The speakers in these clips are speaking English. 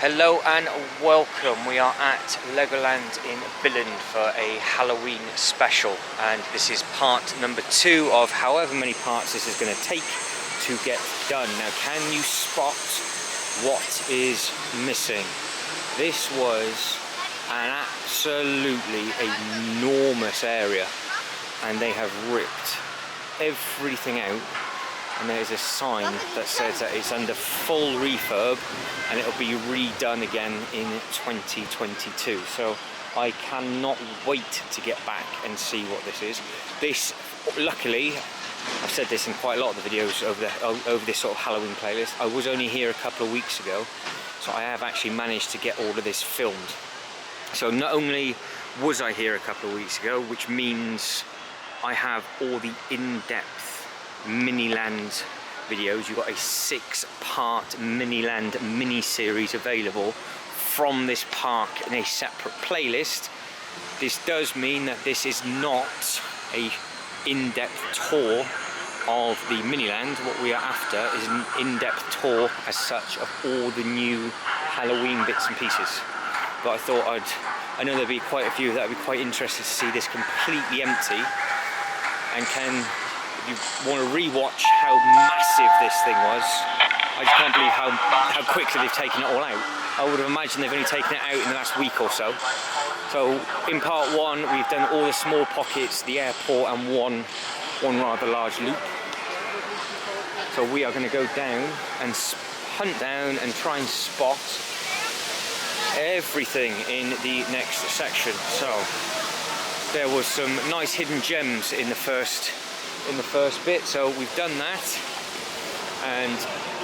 Hello and welcome. We are at Legoland in Billund for a Halloween special, and this is part number 2 of however many parts this is going to take to get done. Now, can you spot what is missing? This was an absolutely enormous area, and they have ripped everything out. And there's a sign that says that it's under full refurb and it'll be redone again in 2022. So I cannot wait to get back and see what this is. This, luckily, I've said this in quite a lot of the videos over this sort of Halloween playlist. I was only here a couple of weeks ago, so I have actually managed to get all of this filmed. So not only was I here a couple of weeks ago, which means I have all the in-depth Miniland videos. You've got a 6-part Miniland mini-series available from this park in a separate playlist. This does mean that this is not a in-depth tour of the Miniland. What we are after is an in-depth tour as such of all the new Halloween bits and pieces. But I thought I know there'll be quite a few that would be quite interested to see this completely empty, and if you want to re-watch how massive this thing was. I just can't believe how quickly they've taken it all out. I would have imagined they've only taken it out in the last week or so. So in part 1 we've done all the small pockets, the airport, and one rather large loop. So we are going to go down and hunt down and try and spot everything in the next section. So there was some nice hidden gems in the first bit, so we've done that, and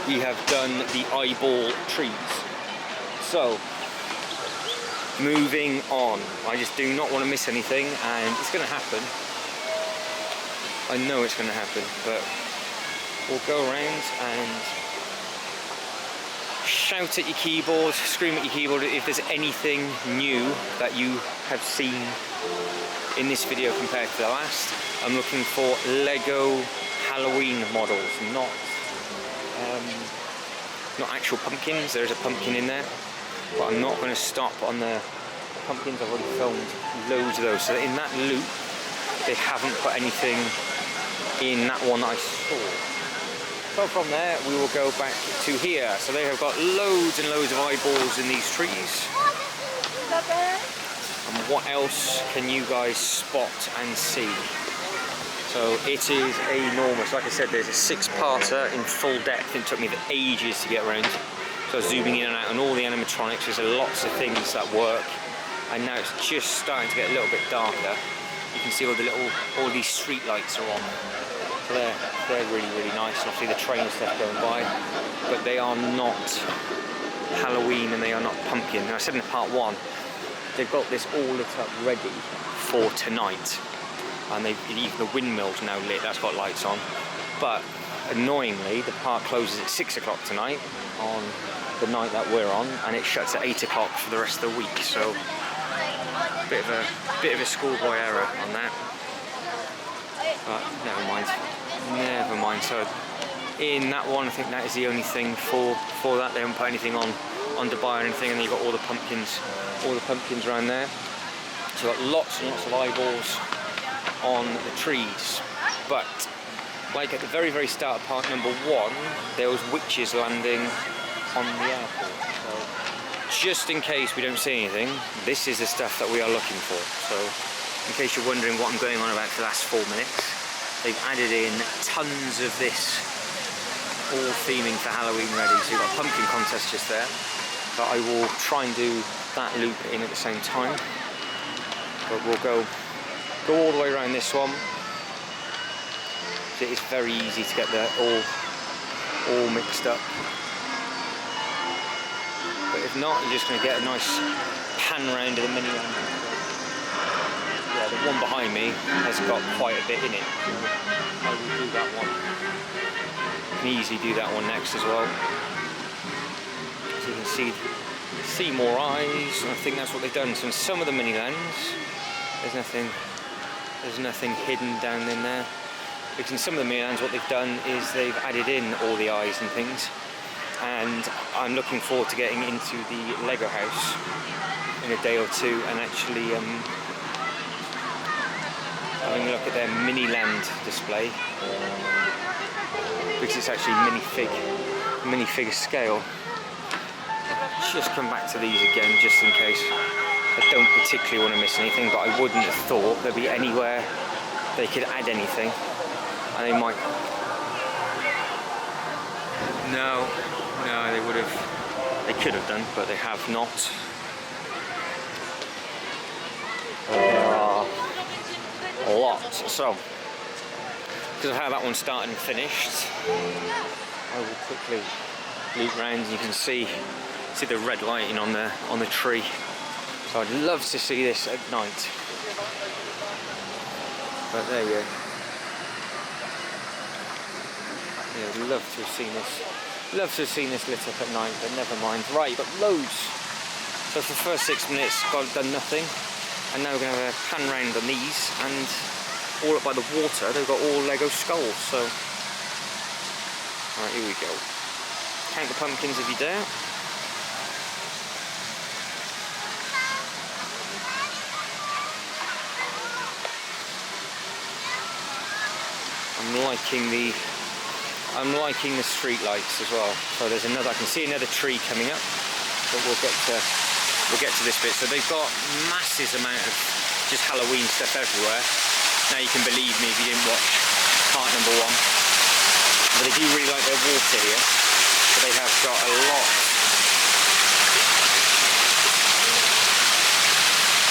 we have done the eyeball trees. So moving on, I just do not want to miss anything, and it's going to happen. I know it's going to happen, but we'll go around and shout at your keyboard, scream at your keyboard if there's anything new that you have seen in this video compared to the last. I'm looking for Lego Halloween models, not actual pumpkins. There's a pumpkin in there, but I'm not going to stop on the pumpkins. I've already filmed loads of those. So in that loop, they haven't put anything in that one that I saw. So from there, we will go back to here. So they have got loads and loads of eyeballs in these trees. And what else can you guys spot and see? So it is enormous. Like I said, there's a 6-parter in full depth. It took me ages to get around. So zooming in and out on all the animatronics. There's lots of things that work. And now it's just starting to get a little bit darker. You can see all these street lights are on. So they're really, really nice. Obviously the train stuff going by, but they are not Halloween and they are not pumpkin. Now I said in part 1, they've got this all lit up ready for tonight, and even the windmill's now lit, that's got lights on. But annoyingly, the park closes at 6 o'clock tonight on the night that we're on, and it shuts at 8 o'clock for the rest of the week. So bit of a schoolboy error on that. But never mind. So in that one, I think that is the only thing for that. They haven't put anything on to buy or anything, and then you've got all the pumpkins around there. So you've got lots and lots of eyeballs on the trees. But like at the very, very start of part number 1, there was witches landing on the airport. So just in case we don't see anything, this is the stuff that we are looking for. So in case you're wondering what I'm going on about for the last 4 minutes, they've added in tons of this, all theming for Halloween ready. So you've got a pumpkin contest just there. But I will try and do that loop in at the same time. But we'll go all the way around this one. It is very easy to get there all mixed up. But if not, you're just going to get a nice pan round of the Miniland. Yeah, the one behind me has got quite a bit in it. I will do that one. You can easily do that one next as well. So you can see more eyes, and I think that's what they've done. So in some of the Minilands, there's nothing hidden down in there. Because in some of the Minilands, what they've done is they've added in all the eyes and things. and I'm looking forward to getting into the Lego house in a day or two and actually having a look at their Miniland display, because it's actually minifigure scale. Just come back to these again just in case. I don't particularly want to miss anything, but I wouldn't have thought there'd be anywhere they could add anything, and they might. No, they would have. They could have done, but they have not. There are a lot. So, because of how that one started and finished, I will quickly loop round. You can see the red lighting on the tree. So I'd love to see this at night. But there you go. Yeah, I'd love to have seen this. Love to have seen this lit up at night, but never mind. Right, you've got loads. So for the first 6 minutes, done nothing. And now we're going to have a pan round on these, and all up by the water, they've got all Lego skulls. So, right, here we go. Count the pumpkins if you dare. I'm liking the street lights as well. So there's another. I can see another tree coming up, but we'll get to this bit. So they've got massive amount of just Halloween stuff everywhere. Now you can believe me if you didn't watch part number 1. But they do really like their water here. But they have got a lot.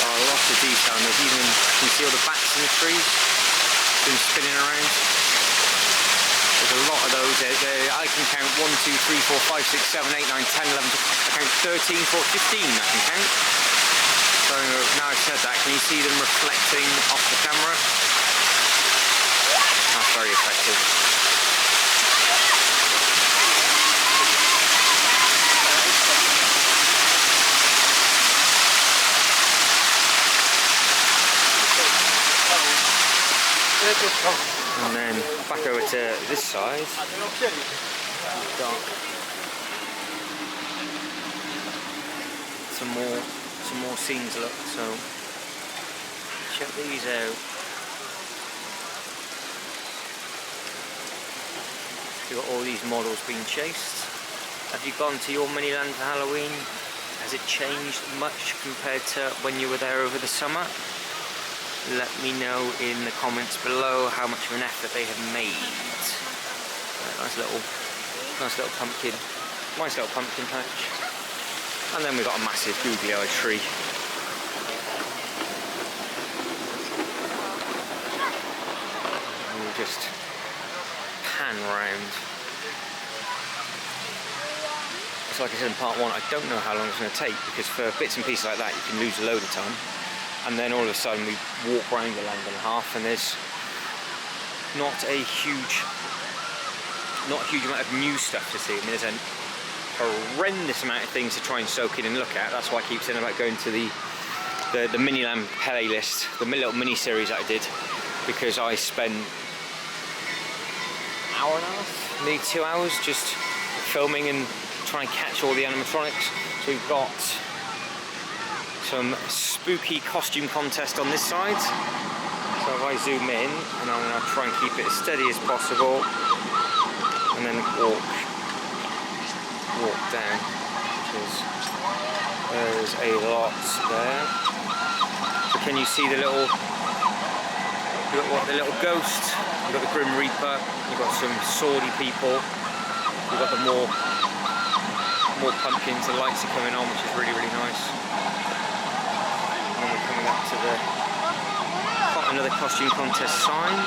A lot of detail. And there's even, you can see all the bats in the trees, been spinning around. There's a lot of those. I can count 1, 2, 3, 4, 5, 6, 7, 8, 9, 10, 11, I count 13, 14, 15 I can count. So now I've said that, can you see them reflecting off the camera? That's very effective. And then back over to this side, we've got some more scenes. Look, so check these out. You've got all these models being chased. Have you gone to your Miniland for Halloween? Has it changed much compared to when you were there over the summer? Let me know in the comments below how much of an effort they have made. Nice little pumpkin. Nice little pumpkin patch. And then we've got a massive googly-eyed tree. And we'll just pan round. So like I said in part 1, I don't know how long it's going to take, because for bits and pieces like that you can lose a load of time. And then all of a sudden we walk around the land and a half, and there's not a huge amount of new stuff to see. I mean, there's a horrendous amount of things to try and soak in and look at. That's why I keep saying about going to the Miniland playlist, the little mini series that I did, because I spent an hour and a half, maybe 2 hours, just filming and trying to catch all the animatronics. So we've got some spooky costume contest on this side. So if I zoom in, and I'm going to try and keep it as steady as possible, and then walk down, because there's a lot there. So can you see the little ghost? You've got the Grim Reaper. You've got some swordy people. You've got the more pumpkins. The lights are coming on, which is really, really nice. And then we're coming up to another costume contest sign,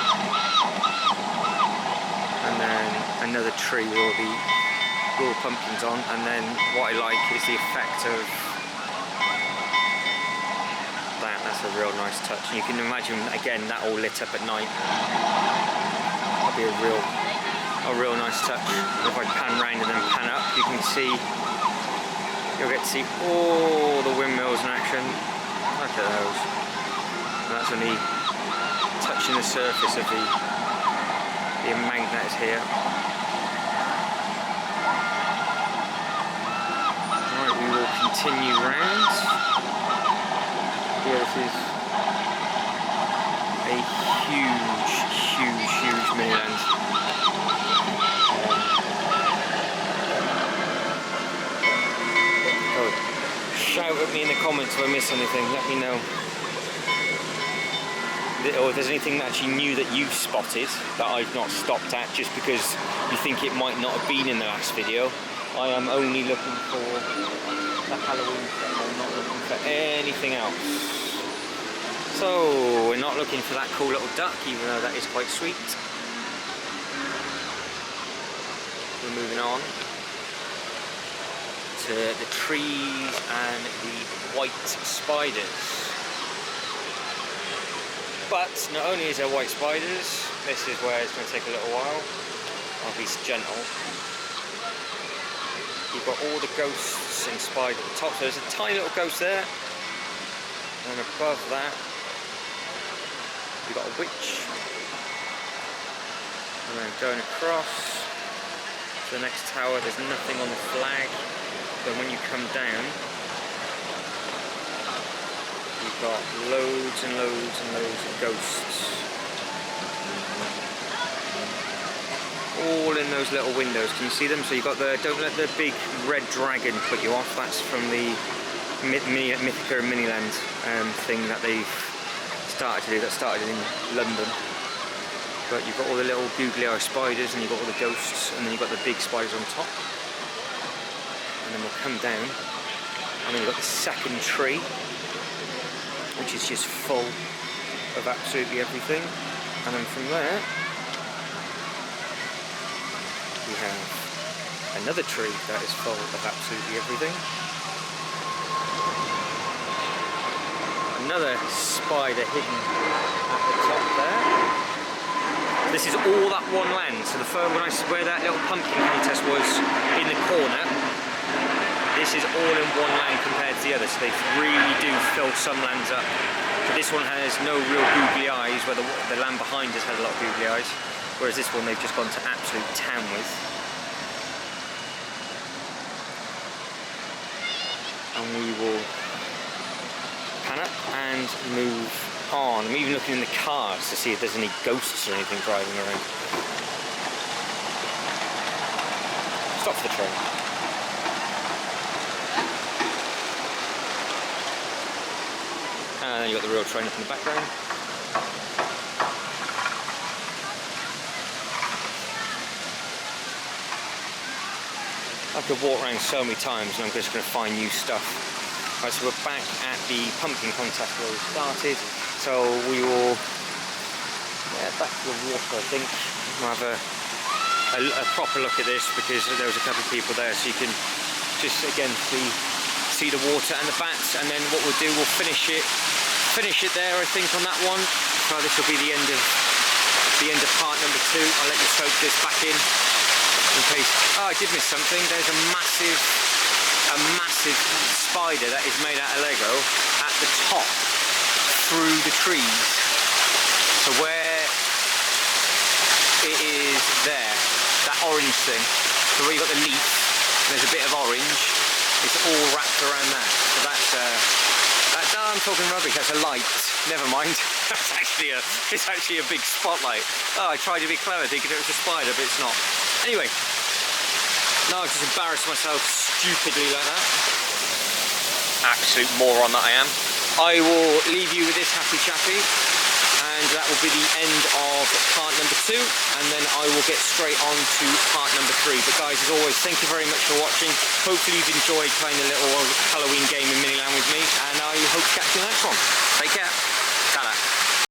and then another tree with all the pumpkins on. And then what I like is the effect of that. That's a real nice touch. And you can imagine again that all lit up at night. That'd be a real nice touch. And if I pan round and then pan up, you can see, you'll get to see all the windmills in action. Look at those. And that's only touching the surface of the amount that is here. continue round. Yeah, this is a huge Miniland. Shout at me in the comments if I miss anything, let me know. Or if there's anything actually new that you've spotted that I've not stopped at just because you think it might not have been in the last video. I am only looking for the Halloween set, I'm not looking for anything else. So, we're not looking for that cool little duck, even though that is quite sweet. We're moving on to the trees and the white spiders. But not only is there white spiders, this is where it's going to take a little while. I'll be gentle. You've got all the ghosts and spiders at the top. So there's a tiny little ghost there, and above that you've got a witch. And then going across to the next tower, there's nothing on the flag. Then when you come down, you've got loads and loads and loads of ghosts. All in those little windows, can you see them? So you've got the, don't let the big red dragon put you off, that's from the Mythica and Miniland thing that they've started to do, that started in London. But you've got all the little googly eye spiders and you've got all the ghosts, and then you've got the big spiders on top. And then we'll come down, and then you've got the second tree, which is just full of absolutely everything. And then from there we have another tree that is full of absolutely everything. Another spider hidden at the top there. This is all that one land. So the first, where that little pumpkin contest was in the corner, this is all in one land compared to the other. So they really do fill some lands up. But this one has no real googly eyes, where the land behind us has a lot of googly eyes. Whereas this one they've just gone to absolute town with. And we will pan up and move on. I'm even looking in the cars to see if there's any ghosts or anything driving around. Stop for the train. And then you've got the real train up in the background. I could walk around so many times and I'm just going to find new stuff. Right, so we're back at the pumpkin contest where we started. So we will, back to the water I think. We'll have a proper look at this because there was a couple of people there, so you can just again see the water and the bats, and then what we'll do, we'll finish it there I think on that one. So this will be the end of part number 2. I'll let you soak this back in case, I did miss something. There's a massive spider that is made out of Lego at the top through the trees. So where it is there, that orange thing, so where you've got the leaf, there's a bit of orange, it's all wrapped around that. So that's I'm talking rubbish, that's a light, never mind. It's actually a big spotlight. Oh, I tried to be clever thinking it was a spider, but it's not. Anyway, now I've just embarrassed myself stupidly like that. Absolute moron that I am. I will leave you with this happy chappy, and that will be the end of part number 2, and then I will get straight on to part number 3. But guys, as always, thank you very much for watching. Hopefully you've enjoyed playing a little Halloween game in Miniland with me, and I hope to catch you in the next one. Take care.